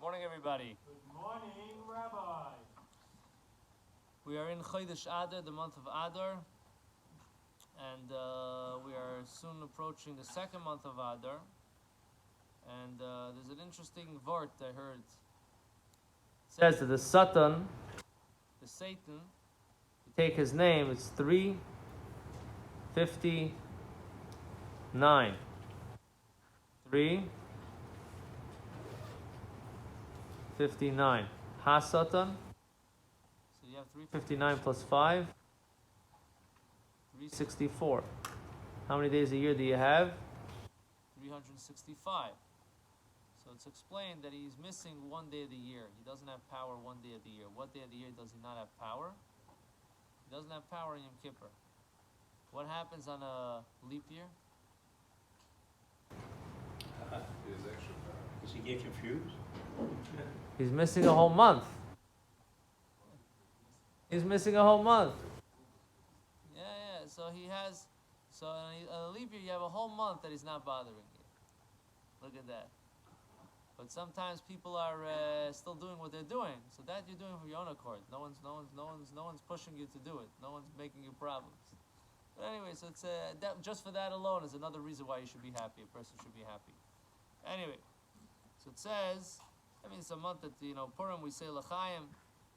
Morning, everybody. Good morning, Rabbi. We are in Chodesh Adar, the month of Adar, and we are soon approaching the second month of Adar. And there's an interesting vort I heard. It says that the Satan, the Satan, you take his name, it's 359. 359. Ha-Satan. So you have 359 plus 5. 364. How many days a year do you have? 365. So it's explained that he's missing one day of the year. He doesn't have power one day of the year. What day of the year does he not have power? He doesn't have power in Yom Kippur. What happens on a leap year? Does he get confused? He's missing a whole month. He's missing a whole month. Yeah. So he has. So on a leap year, you have a whole month that he's not bothering you. Look at that. But sometimes people are still doing what they're doing. So that you're doing for your own accord. No one's pushing you to do it. No one's making you problems. But anyway, so it's just for that alone is another reason why you should be happy. A person should be happy. Anyway, so it says. I mean, it's a month that Purim we say l'chaim.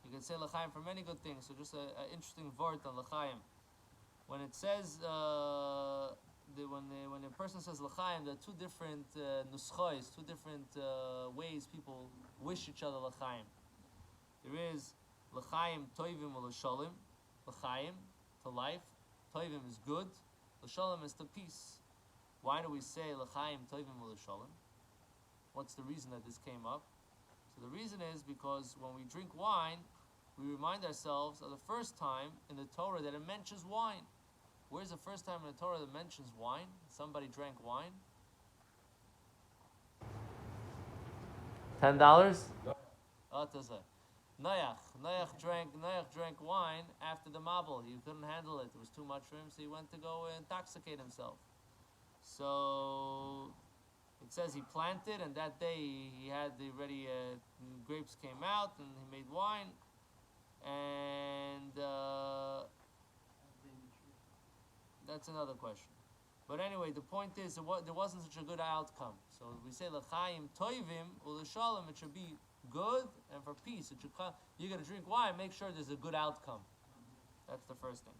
You can say l'chaim for many good things. So just an interesting vort on l'chaim. When it says when a person says l'chaim, there are two different nuschos, two different ways people wish each other l'chaim. There is l'chaim toivim or l'shalim. L'chaim, to life. Toivim is good. L'shalim is to peace. Why do we say l'chaim toivim or l'shalim? What's the reason that this came up? So the reason is because when we drink wine, we remind ourselves of the first time in the Torah that it mentions wine. Where's the first time in the Torah that mentions wine? Somebody drank wine? $10? Noach drank wine after the Mabul. He couldn't handle it. It was too much for him, so he went to go intoxicate himself. So it says he planted, and that day he had the ready grapes came out, and he made wine, and that's another question. But anyway, the point is there wasn't such a good outcome. So we say l'chaim toivim u'l'shalom. It should be good and for peace. It should come. You're gonna drink wine. Make sure there's a good outcome. That's the first thing.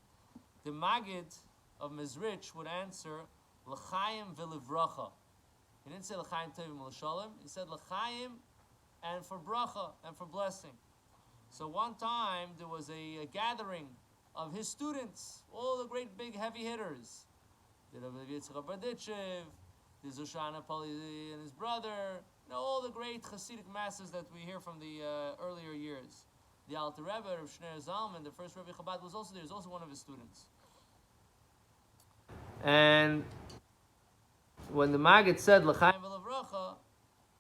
The Maggid of Mizrich would answer l'chaim v'livracha. He didn't say l'chaim tovim l'shalom. He said l'chaim and for bracha and for blessing. So one time there was a gathering of his students, all the great big heavy hitters. The Rabbi Yitzchak Berditchev, the Zoshana Pali and his brother, all the great Hasidic masses that we hear from the earlier years. The Alter Rebbe of Shner Zalman, the first Rebbe Chabad, was also there. He was also one of his students. And when the Maggid said l'chaim v'lavracha,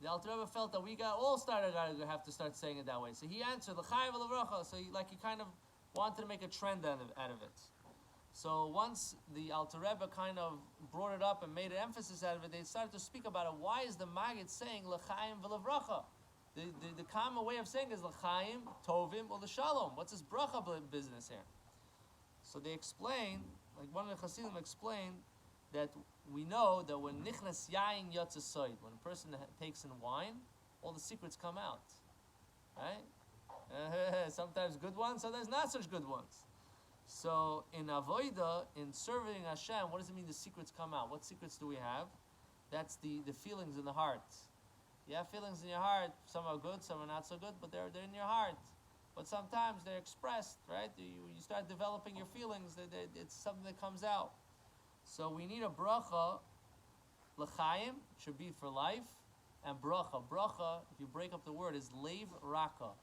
the Alter Rebbe felt that we have to start saying it that way. So he answered l'chaim v'lavracha. So he kind of wanted to make a trend out of it. So once the Alter Rebbe kind of brought it up and made an emphasis out of it, they started to speak about it. Why is the Maggid saying l'chaim v'lavracha? The common way of saying is l'chaim tovim or l'shalom. What's this bracha business here? So they explained, like one of the Hasidim explained, that we know that when nichnas yain yotzesoid, when a person takes in wine, all the secrets come out, right? Sometimes good ones, sometimes not such good ones. So in avoida, in serving Hashem, what does it mean the secrets come out? What secrets do we have? That's the feelings in the heart. You have feelings in your heart. Some are good, some are not so good, but they're in your heart. But sometimes they're expressed, right? You start developing your feelings. It's something that comes out. So we need a bracha, l'chaim, should be for life, and bracha. Bracha, if you break up the word, is leiv raka,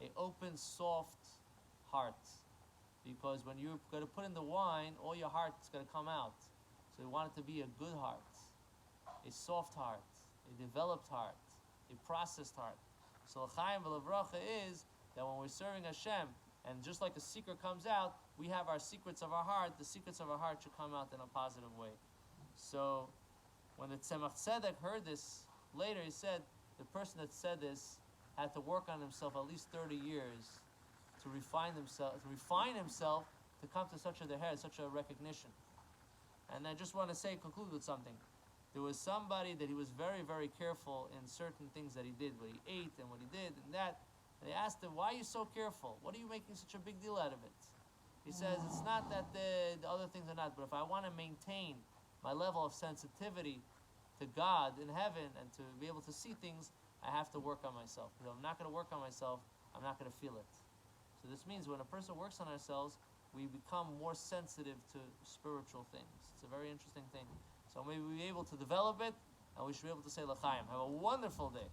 a open, soft heart. Because when you're going to put in the wine, all your heart is going to come out. So we want it to be a good heart, a soft heart, a developed heart, a processed heart. So l'chaim v'lavracha is that when we're serving Hashem, and just like a secret comes out, we have our secrets of our heart. The secrets of our heart should come out in a positive way. So when the Tzemach Tzedek heard this later, he said, the person that said this had to work on himself at least 30 years to refine himself to come to such a deher, such a recognition. And I just want to conclude with something. There was somebody that he was very, very careful in certain things that he did, what he ate and what he did and that. And they asked him, why are you so careful? What are you making such a big deal out of it? He says, it's not that the other things are not, but if I want to maintain my level of sensitivity to God in heaven and to be able to see things, I have to work on myself. Because if I'm not going to work on myself, I'm not going to feel it. So this means when a person works on ourselves, we become more sensitive to spiritual things. It's a very interesting thing. So maybe we'll be able to develop it, and we should be able to say l'chaim. Have a wonderful day.